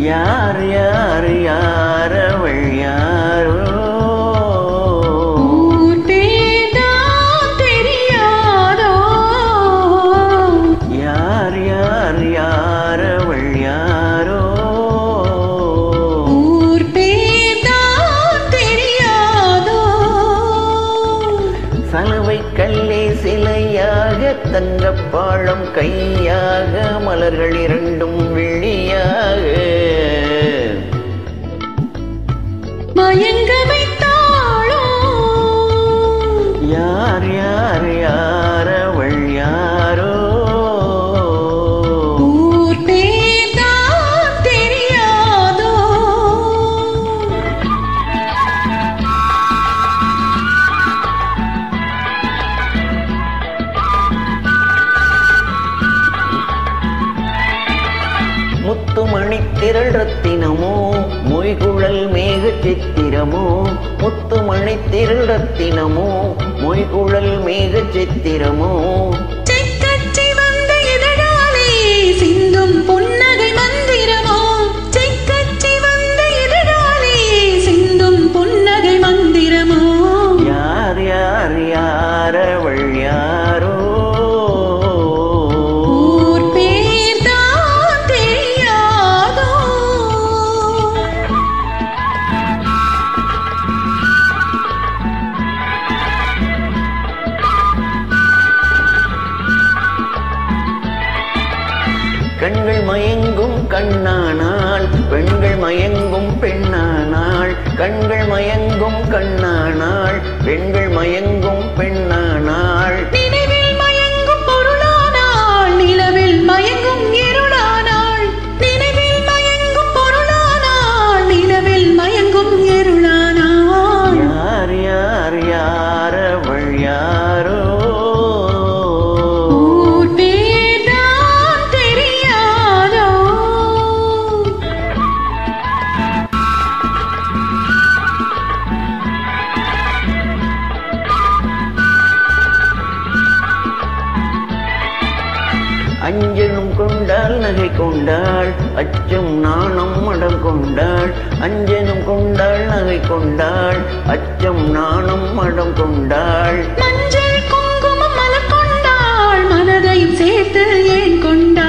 யார் யார் யாரவள் யாரோ ஊர் பேர்தான் தெரியாதோ யார் யார் யாரவள் யாரோ ஊர் பேர்தான் தெரியாதோ சலவை கல்லே சிலையாக தங்கப்பாழம் கையாக மலர்கள் இரண்டும் வெள்ளியாக மயங்க வைத்தாளோ யார் யார் யாரவள் யாரோ ஊர் பேர்தான் தெரியாதோ முத்துமணி திரள் ரத்தினமோ மொய்குழல் மேக சித்திரமோ முத்துமணி திரள் ரத்தினமோ மொய்குழல் மேக சித்திரமோ செக்கச்சி வந்த இதழாலே சிந்தும் புன்னகை மந்திரமோ செக்கச்சி வந்த இதழாலே சிந்தும் புன்னகை மந்திரமோ யார் யார் யாரவள் யாரோ ஊர் பேர்தான் தெரியாதோ கண்கள் மயங்கும் கண்ணானாள் பெண்கள் மயங்கும் பெண்ணானாள் கண்கள் மயங்கும் கண்ணானாள் பெண்கள் மயங்கும் பெண்ணானாள் நினைவில் மயங்கும் பொருளானாள் நிலவில் மயங்கும் இருளானாள் நினைவில் மயங்கும் பொருளானாள் நிலவில் மயங்கும் இருளானாள் யார் யார் யாரவள் யாரோ ஊர் பேர்தான் தெரியாதோ அஞ்சனும் கொண்டாள் நகை கொண்டாள் அச்சம் நாணம் மடம் கொண்டாள் அஞ்சனும் கொண்டாள் நகை கொண்டாள் அச்சம் நாணம் மடம் கொண்டாள் மஞ்சள் குங்குமம் மலர் கொண்டாள் மனதையும் சேர்த்து ஏன் கொண்டாள்